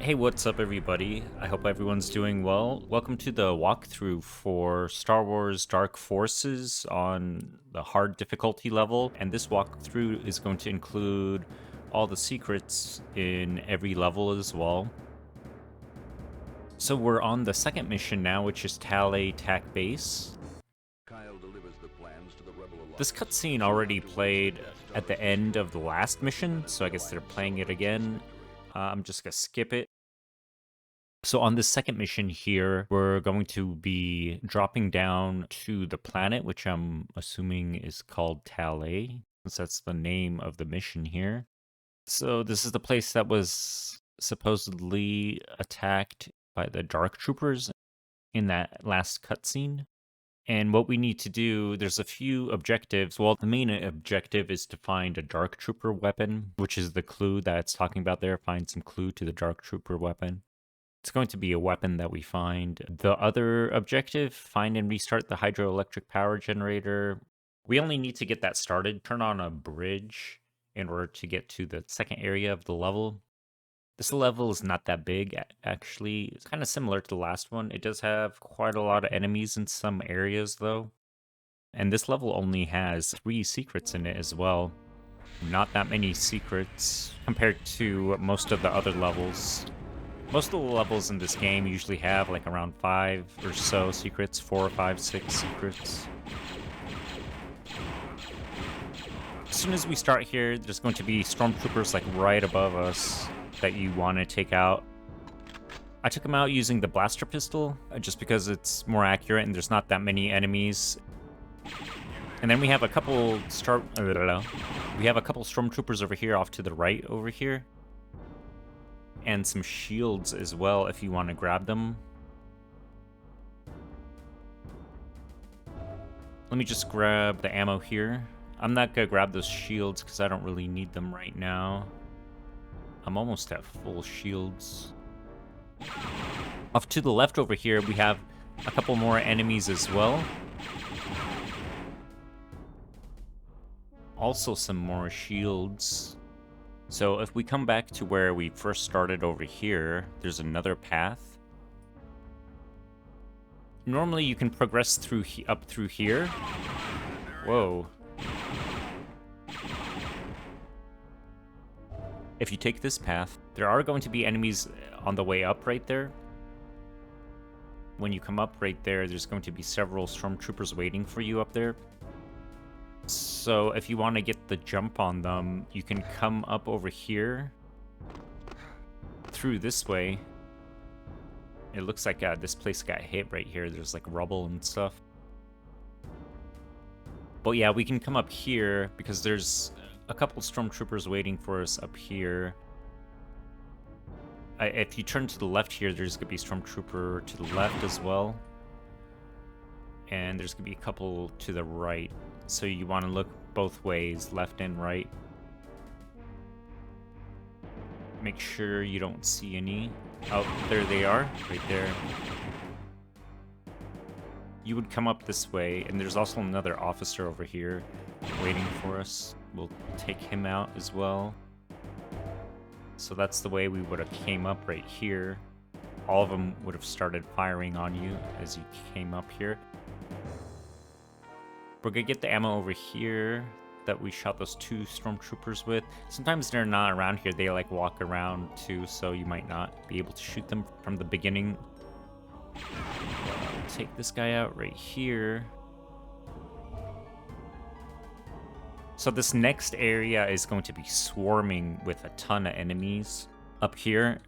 Hey, what's up everybody? I hope everyone's doing well. Welcome to the walkthrough for Star Wars Dark Forces on the hard difficulty level. And this walkthrough is going to include all the secrets in every level as well. So we're on the second mission now, which is Talay TAC Base. Kyle delivers the plans to the Rebel Alliance. This cutscene already played at the end of the last mission, so I guess they're playing it again. I'm just gonna skip it. So on this second mission here, we're going to be dropping down to the planet, which I'm assuming is called Talay, since that's the name of the mission here. So this is the place that was supposedly attacked by the Dark Troopers in that last cutscene. And what we need to do, there's a few objectives. Well, the main objective is to find a Dark Trooper weapon, which is the clue that it's talking about there. Find some clue to the Dark Trooper weapon. It's going to be a weapon that we find. The other objective, find and restart the hydroelectric power generator. We only need to get that started. Turn on a bridge in order to get to the second area of the level. This level is not that big, actually. It's kind of similar to the last one. It does have quite a lot of enemies in some areas, though. And this level only has 3 secrets in it as well. Not that many secrets compared to most of the other levels. Most of the levels in this game usually have like around 5 or so secrets, 4, 5, 6 secrets. As soon as we start here, there's going to be stormtroopers like right above us that you want to take out. I took them out using the blaster pistol just because it's more accurate and there's not that many enemies. And then we have a couple stormtroopers over here off to the right over here. And some shields as well if you want to grab them. Let me just grab the ammo here. I'm not gonna grab those shields because I don't really need them right now. I'm almost at full shields. Off to the left over here, we have a couple more enemies as well. Also some more shields. So if we come back to where we first started over here, there's another path. Normally you can progress through up through here. Whoa. If you take this path, there are going to be enemies on the way up right there. When you come up right there, there's going to be several stormtroopers waiting for you up there. So if you want to get the jump on them, you can come up over here through this way. It looks like this place got hit right here. There's like rubble and stuff. But yeah, we can come up here because there's a couple stormtroopers waiting for us up here. If you turn to the left here, there's going to be a stormtrooper to the left as well. And there's going to be a couple to the right. So you want to look both ways, left and right. Make sure you don't see any. Oh, there they are, right there. You would come up this way, and there's also another officer over here waiting for us. We'll take him out as well. So that's the way we would have came up right here. All of them would have started firing on you as you came up here. We're gonna get the ammo over here that we shot those 2 stormtroopers with. Sometimes they're not around here, they like walk around too, so you might not be able to shoot them from the beginning. Take this guy out right here. So this next area is going to be swarming with a ton of enemies up here.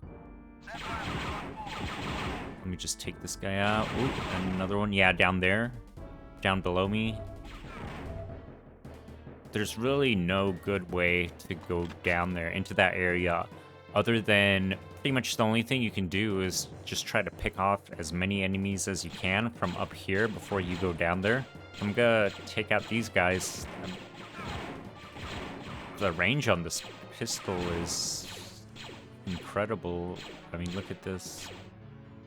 Let me just take this guy out. Ooh, and another one, yeah, down there, down below me. There's really no good way to go down there into that area other than pretty much the only thing you can do is just try to pick off as many enemies as you can from up here before you go down there. I'm gonna take out these guys. The range on this pistol is incredible. I mean, look at this.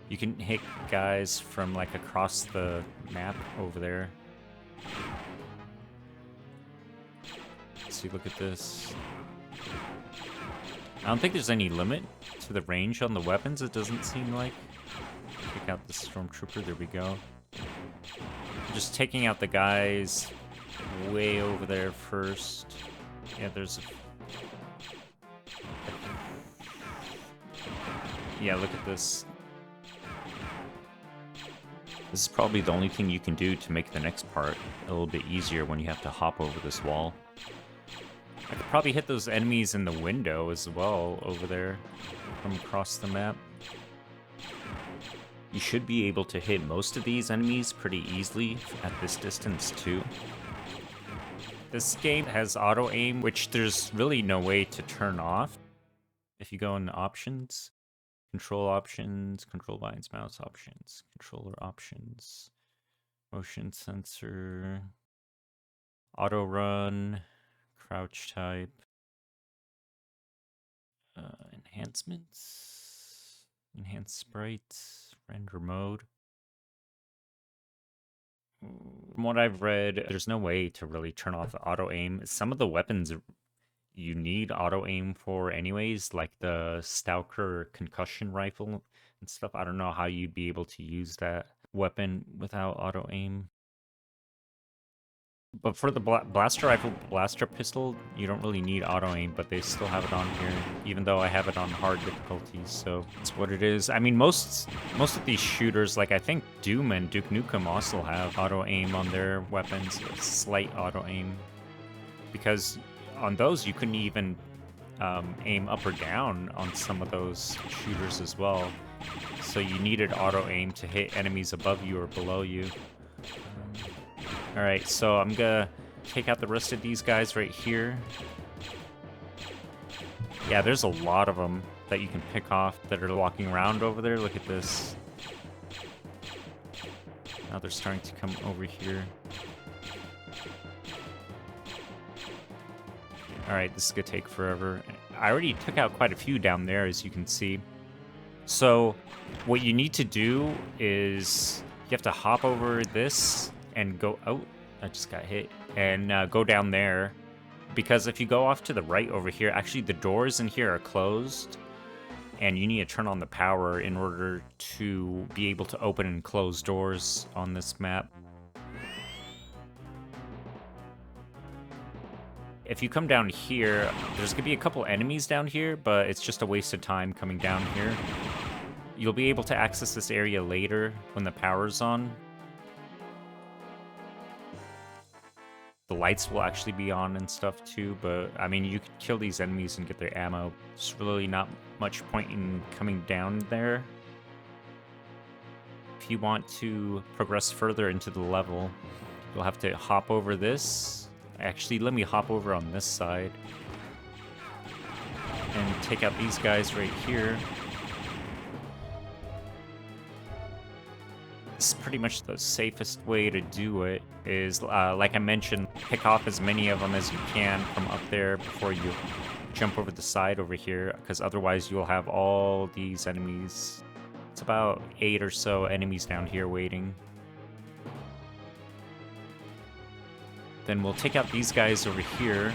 You can hit guys from like across the map over there. See, look at this. I don't think there's any limit to the range on the weapons, it doesn't seem like. Take out the stormtrooper, there we go. Just taking out the guys way over there first. Yeah, there's a... Yeah, look at this. This is probably the only thing you can do to make the next part a little bit easier when you have to hop over this wall. I could probably hit those enemies in the window as well over there from across the map. You should be able to hit most of these enemies pretty easily at this distance too. This game has auto-aim, which there's really no way to turn off. If you go into options, control options, control lines, mouse options, controller options, motion sensor, auto run, crouch type, enhancements, enhance sprites, render mode. From what I've read, there's no way to really turn off the auto aim. Some of the weapons you need auto aim for anyways, like the Stalker concussion rifle and stuff. I don't know how you'd be able to use that weapon without auto aim. But for the blaster rifle, blaster pistol, you don't really need auto aim, but they still have it on here, even though I have it on hard difficulties, so it's what it is. I mean, most of these shooters, like I think Doom and Duke Nukem also have auto aim on their weapons, slight auto aim, because on those you couldn't even aim up or down on some of those shooters as well. So you needed auto aim to hit enemies above you or below you. Alright, so I'm gonna take out the rest of these guys right here. Yeah, there's a lot of them that you can pick off that are walking around over there. Look at this. Now they're starting to come over here. Alright, this is gonna take forever. I already took out quite a few down there, as you can see. So, what you need to do is you have to hop over this and go... Oh, I just got hit. And go down there. Because if you go off to the right over here, actually the doors in here are closed. And you need to turn on the power in order to be able to open and close doors on this map. If you come down here, there's going to be a couple enemies down here, but it's just a waste of time coming down here. You'll be able to access this area later when the power's on. The lights will actually be on and stuff too, but I mean, you could kill these enemies and get their ammo. There's really not much point in coming down there. If you want to progress further into the level, you'll have to hop over this. Actually, let me hop over on this side and take out these guys right here. This is pretty much the safest way to do it, is, like I mentioned, pick off as many of them as you can from up there before you jump over the side over here, because otherwise you'll have all these enemies. It's about 8 or so enemies down here waiting. Then we'll take out these guys over here.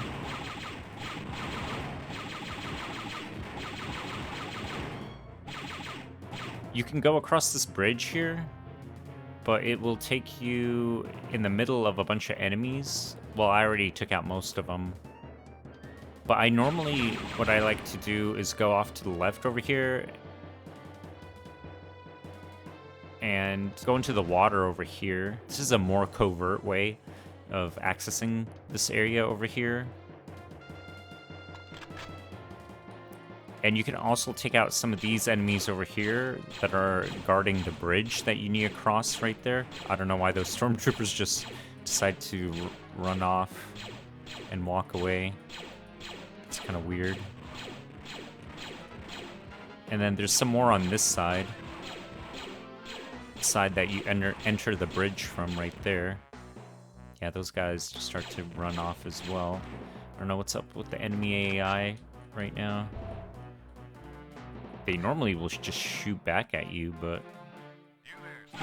You can go across this bridge here, but it will take you in the middle of a bunch of enemies. Well, I already took out most of them. But I normally, what I like to do is go off to the left over here and go into the water over here. This is a more covert way of accessing this area over here. And you can also take out some of these enemies over here that are guarding the bridge that you need to cross right there. I don't know why those stormtroopers just decide to run off and walk away. It's kind of weird. And then there's some more on this side. The side that you enter the bridge from right there. Yeah, those guys just start to run off as well. I don't know what's up with the enemy AI right now. They normally will just shoot back at you, but...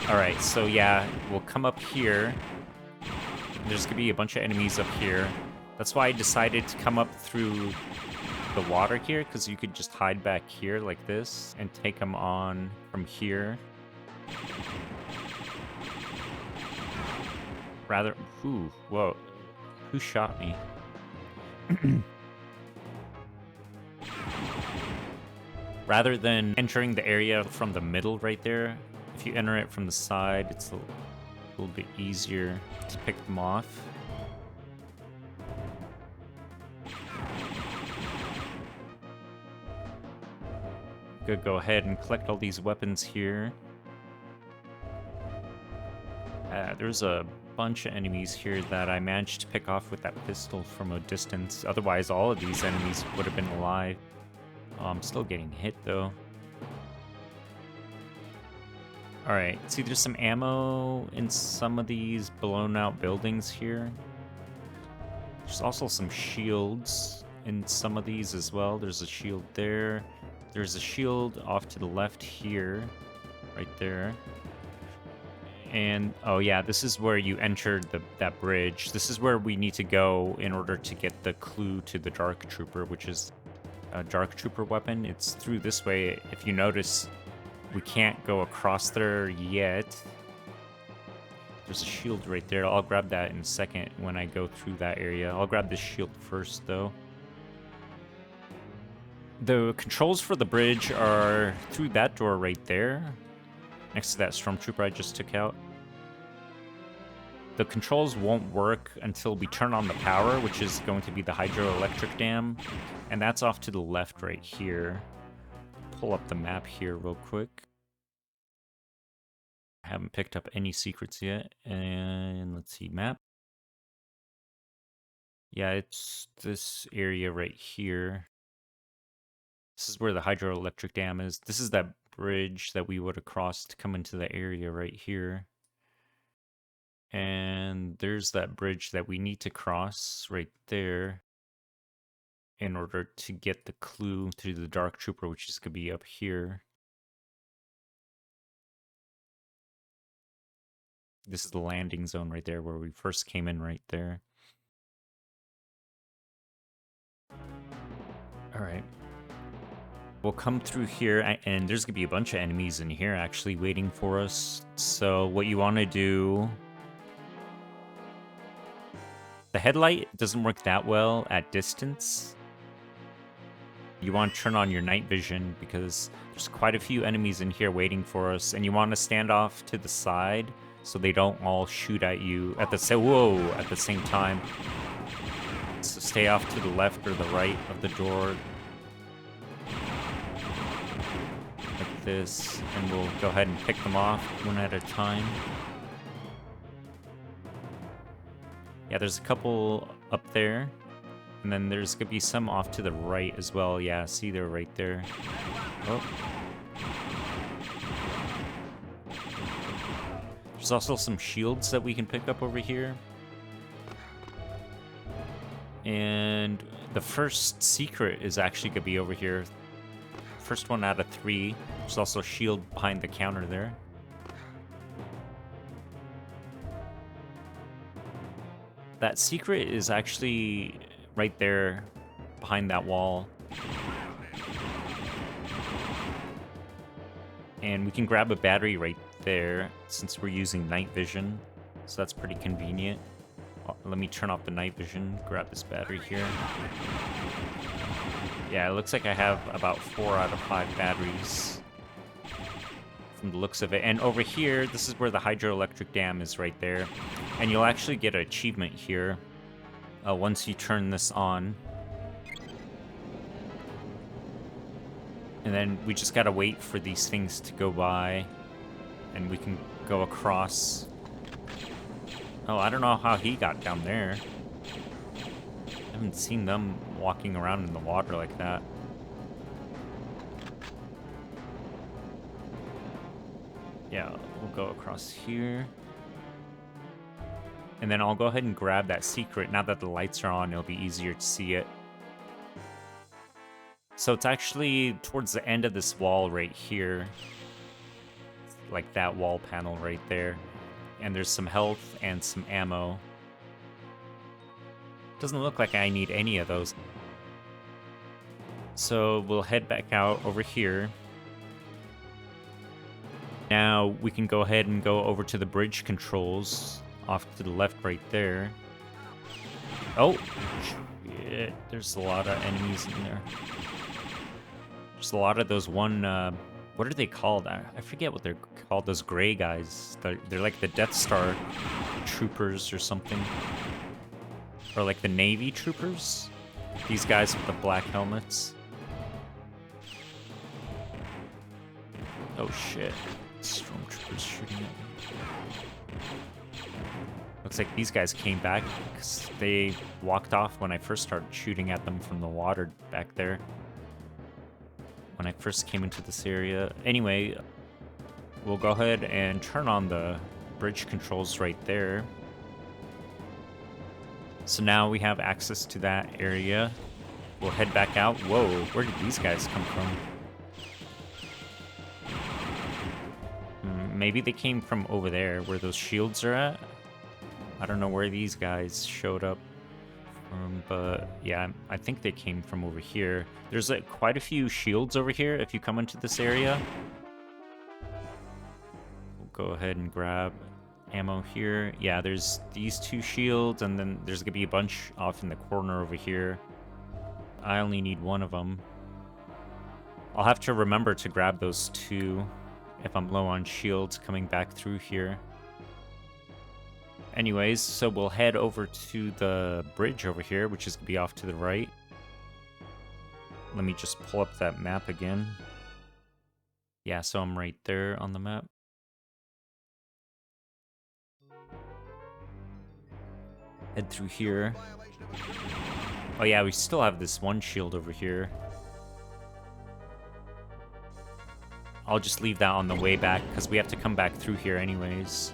Alright, so yeah, we'll come up here. There's gonna be a bunch of enemies up here. That's why I decided to come up through the water here, because you could just hide back here like this and take them on from here. Rather, ooh, whoa, who shot me? Rather than entering the area from the middle right there, if you enter it from the side, it's a little bit easier to pick them off. Good, go ahead and collect all these weapons here. There's a bunch of enemies here that I managed to pick off with that pistol from a distance. Otherwise, all of these enemies would have been alive. Oh, I'm still getting hit, though. Alright, see, there's some ammo in some of these blown-out buildings here. There's also some shields in some of these as well. There's a shield there. There's a shield off to the left here. Right there. And, oh yeah, this is where you entered that bridge. This is where we need to go in order to get the clue to the Dark Trooper, which is a Dark Trooper weapon. It's through this way. If you notice, we can't go across there yet. There's a shield right there. I'll grab that in a second when I go through that area. I'll grab this shield first, though. The controls for the bridge are through that door right there, next to that Stormtrooper I just took out. The controls won't work until we turn on the power, which is going to be the hydroelectric dam, and that's off to the left right here. Pull up the map here real quick. I haven't picked up any secrets yet, and let's see, map. Yeah, it's this area right here. This is where the hydroelectric dam is. This is that bridge that we would have crossed to come into the area right here. And there's that bridge that we need to cross right there in order to get the clue to the Dark Trooper, which is going to be up here. This is the landing zone right there where we first came in right there. Alright. We'll come through here, and there's going to be a bunch of enemies in here actually waiting for us. So what you want to do... The headlight doesn't work that well at distance. You want to turn on your night vision because there's quite a few enemies in here waiting for us, and you want to stand off to the side so they don't all shoot at you at the same time. So stay off to the left or the right of the door. Like this, and we'll go ahead and pick them off one at a time. Yeah, there's a couple up there, and then there's gonna be some off to the right as well. Yeah, see, they're right there. Oh. There's also some shields that we can pick up over here. And the first secret is actually gonna be over here. First one out of 3. There's also a shield behind the counter there. That secret is actually right there behind that wall. And we can grab a battery right there since we're using night vision. So that's pretty convenient. Let me turn off the night vision, grab this battery here. Yeah, it looks like I have about 4 out of 5 batteries from the looks of it. And over here, this is where the hydroelectric dam is right there. And you'll actually get an achievement here once you turn this on. And then we just gotta wait for these things to go by, and we can go across. Oh, I don't know how he got down there. I haven't seen them walking around in the water like that. Yeah, we'll go across here. And then I'll go ahead and grab that secret. Now that the lights are on, it'll be easier to see it. So it's actually towards the end of this wall right here. Like that wall panel right there. And there's some health and some ammo. Doesn't look like I need any of those. So we'll head back out over here. Now we can go ahead and go over to the bridge controls off to the left right there. Oh, shit. There's a lot of enemies in there. There's a lot of those one, what are they called? I forget what they're called, those gray guys. They're like the Death Star troopers or something. Or like the Navy troopers. These guys with the black helmets. Oh shit. Stormtroopers shooting at me. Looks like these guys came back because they walked off when I first started shooting at them from the water back there. When I first came into this area. Anyway, we'll go ahead and turn on the bridge controls right there. So now we have access to that area. We'll head back out. Whoa, where did these guys come from? Maybe they came from over there, where those shields are at. I don't know where these guys showed up from, but yeah, I think they came from over here. There's quite a few shields over here if you come into this area. We'll go ahead and grab ammo here. Yeah, there's these two shields, and then there's gonna be a bunch off in the corner over here. I only need one of them. I'll have to remember to grab those two if I'm low on shields coming back through here. Anyways, so we'll head over to the bridge over here, which is gonna be off to the right. Let me just pull up that map again. Yeah, so I'm right there on the map. Head through here. Oh yeah, we still have this one shield over here. I'll just leave that on the way back because we have to come back through here anyways.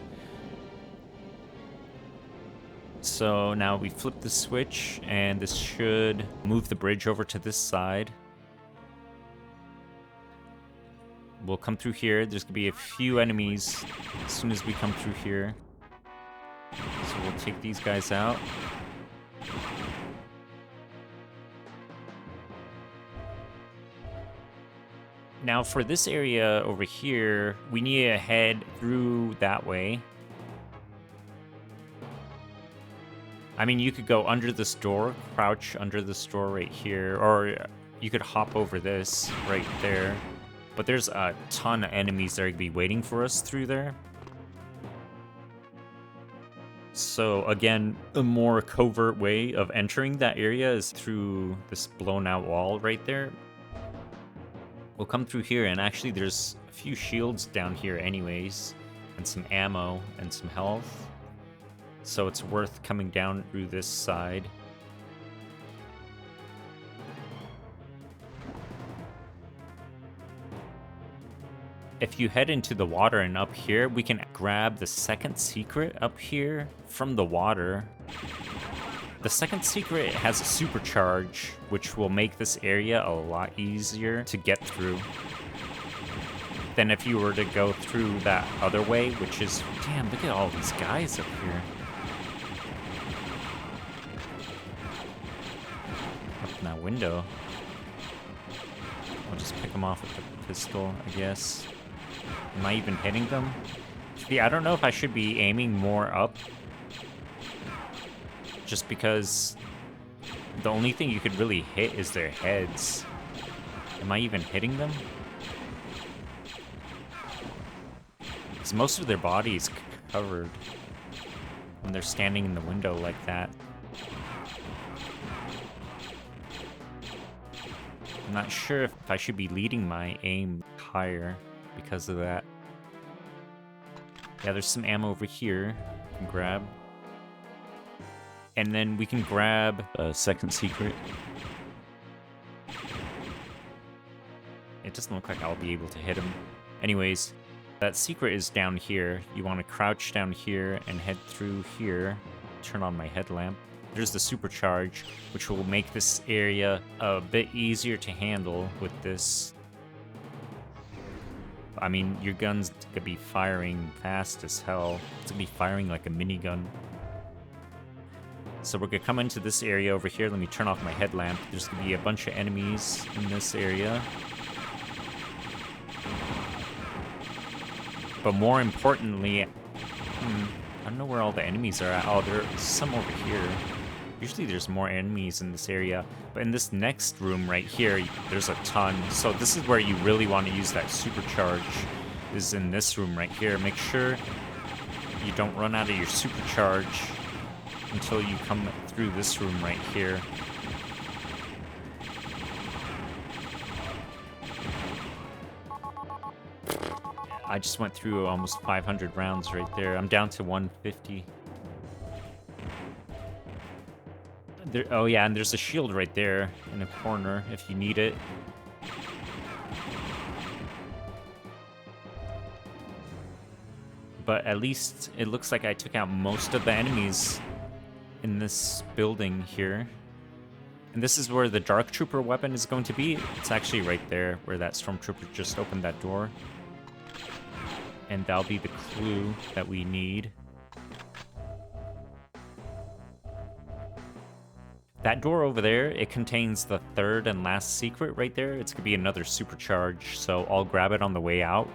So now we flip the switch and this should move the bridge over to this side. We'll come through here. There's gonna be a few enemies as soon as we come through here. So we'll take these guys out. Now for this area over here, we need to head through that way. I mean, you could go under this door, crouch under this door right here, or you could hop over this right there. But there's a ton of enemies that are gonna be waiting for us through there. So again, a more covert way of entering that area is through this blown out wall right there. We'll come through here, and actually there's a few shields down here anyways, and some ammo and some health. So it's worth coming down through this side. If you head into the water and up here, we can grab the second secret up here from the water. The second secret has a supercharge, which will make this area a lot easier to get through than if you were to go through that other way, which is... Damn, look at all these guys up here. Up in that window. I'll just pick them off with the pistol, I guess. Am I even hitting them? Yeah, I don't know if I should be aiming more up. Just because the only thing you could really hit is their heads. Am I even hitting them? Because most of their body is covered when they're standing in the window like that. I'm not sure if I should be leading my aim higher because of that. Yeah, there's some ammo over here you can grab. And then we can grab a second secret. It doesn't look like I'll be able to hit him. Anyways, that secret is down here. You want to crouch down here and head through here. Turn on my headlamp. There's the supercharge, which will make this area a bit easier to handle with this. I mean, your gun's gonna be firing fast as hell. It's gonna be firing like a minigun. So we're gonna come into this area over here. Let me turn off my headlamp. There's gonna be a bunch of enemies in this area. But more importantly, I don't know where all the enemies are at. Oh, there's some over here. Usually there's more enemies in this area. But in this next room right here, there's a ton. So this is where you really want to use that supercharge, is in this room right here. Make sure you don't run out of your supercharge until you come through this room right here. I just went through almost 500 rounds right there. I'm down to 150. Oh yeah, and there's a shield right there in the corner if you need it. But at least it looks like I took out most of the enemies in this building here. And this is where the Dark Trooper weapon is going to be. It's actually right there where that Stormtrooper just opened that door. And that'll be the clue that we need. That door over there, it contains the third and last secret right there. It's gonna be another supercharge, so I'll grab it on the way out,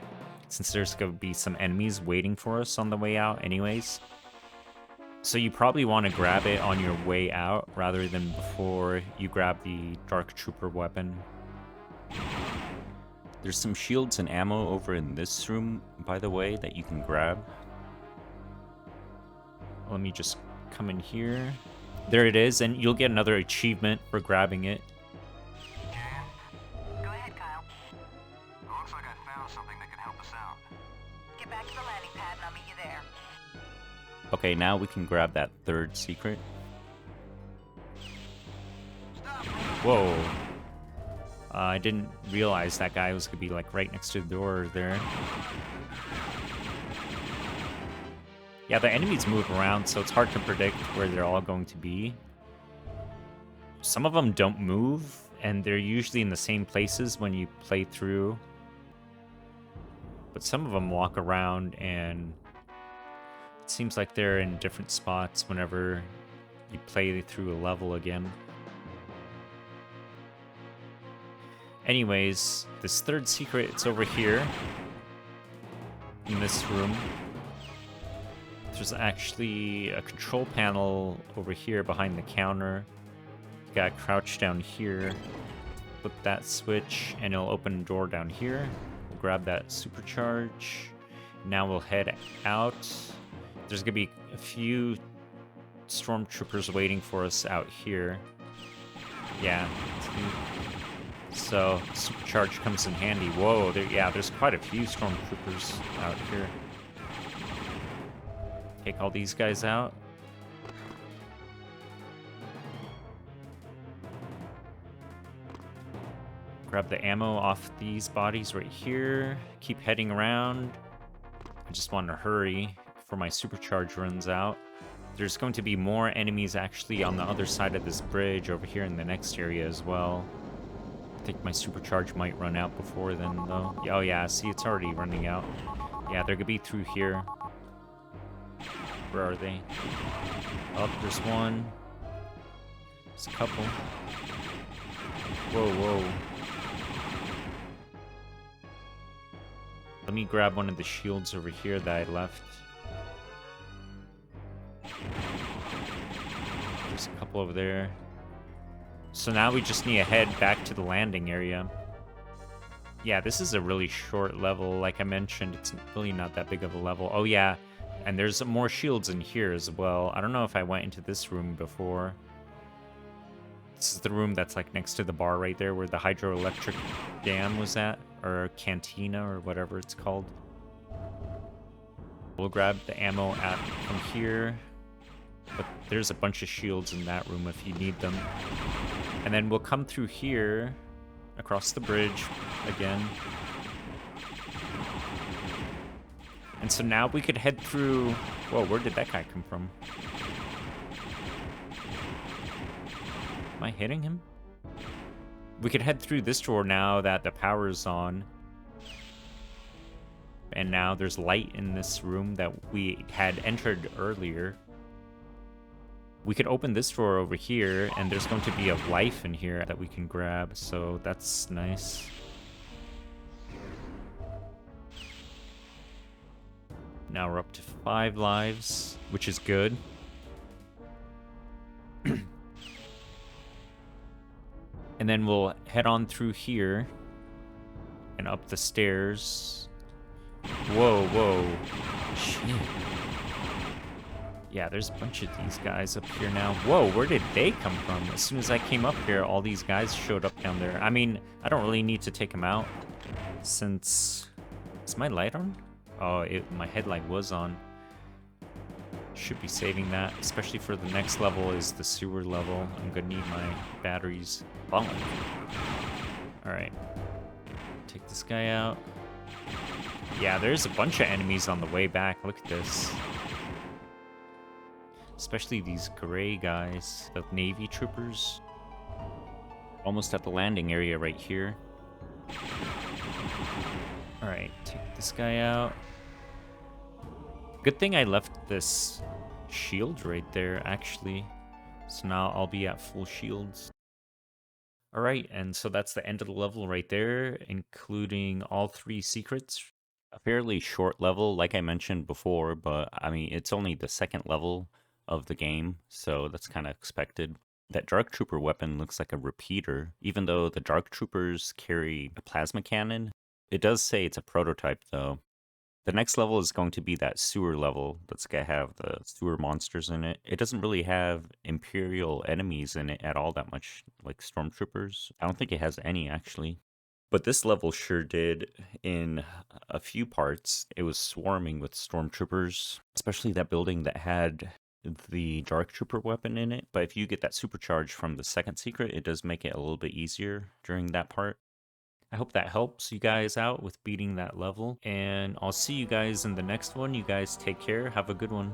since there's gonna be some enemies waiting for us on the way out anyways. So you probably want to grab it on your way out rather than before you grab the Dark Trooper weapon. There's some shields and ammo over in this room, by the way, that you can grab. Let me just come in here. There it is, and you'll get another achievement for grabbing it. Go ahead, Kyle. It looks like I found something that can help us out. Get back to the landing pad and I'll meet you there. Okay, now we can grab that third secret. Whoa. I didn't realize that guy was gonna be like right next to the door there. Yeah, the enemies move around, so it's hard to predict where they're all going to be. Some of them don't move, and they're usually in the same places when you play through. But some of them walk around, and it seems like they're in different spots whenever you play through a level again. Anyways, this third secret, it's over here in this room. There's actually a control panel over here behind the counter. You gotta crouch down here, flip that switch, and it'll open a door down here. We'll grab that supercharge. Now we'll head out. There's gonna be a few stormtroopers waiting for us out here. Yeah. So, supercharge comes in handy. Whoa, there's quite a few stormtroopers out here. Take all these guys out. Grab the ammo off these bodies right here. Keep heading around. I just want to hurry before my supercharge runs out. There's going to be more enemies actually on the other side of this bridge over here in the next area as well. I think my supercharge might run out before then, though. Oh yeah, see, it's already running out. Yeah, they're gonna be through here. Where are they? Oh, there's one. There's a couple. Whoa, whoa. Let me grab one of the shields over here that I left. There's a couple over there. So now we just need to head back to the landing area. Yeah, this is a really short level. Like I mentioned, it's really not that big of a level. Oh yeah, and there's more shields in here as well. I don't know if I went into this room before. This is the room that's like next to the bar right there where the hydroelectric dam was at, or cantina, or whatever it's called. We'll grab the ammo from here. But there's a bunch of shields in that room if you need them. And then we'll come through here, across the bridge again. And so now we could head through... Whoa, where did that guy come from? Am I hitting him? We could head through this door now that the power's on. And now there's light in this room that we had entered earlier. We could open this door over here, and there's going to be a life in here that we can grab, so that's nice. Now we're up to 5 lives, which is good. And then we'll head on through here and up the stairs. Whoa, whoa. Shit. Yeah, there's a bunch of these guys up here now. Whoa, where did they come from? As soon as I came up here, all these guys showed up down there. I mean, I don't really need to take them out since... Is my light on? Oh, my headlight was on. Should be saving that, especially for the next level is the sewer level. I'm gonna need my batteries. Bunk. Alright. Take this guy out. Yeah, there's a bunch of enemies on the way back. Look at this. Especially these gray guys, the Navy troopers. Almost at the landing area right here. Alright, take this guy out. Good thing I left this shield right there, actually. So now I'll be at full shields. Alright, and so that's the end of the level right there, including all 3 secrets. A fairly short level, like I mentioned before, but I mean, it's only the second level of the game, so that's kind of expected. That Dark Trooper weapon looks like a repeater, even though the Dark Troopers carry a plasma cannon. It does say it's a prototype, though. The next level is going to be that sewer level that's going to have the sewer monsters in it. It doesn't really have Imperial enemies in it at all that much, like Stormtroopers. I don't think it has any, actually. But this level sure did in a few parts. It was swarming with Stormtroopers, especially that building that had the Dark Trooper weapon in it. But if you get that supercharge from the second secret, it does make it a little bit easier during that part. I hope that helps you guys out with beating that level, and I'll see you guys in the next one. You guys take care. Have a good one.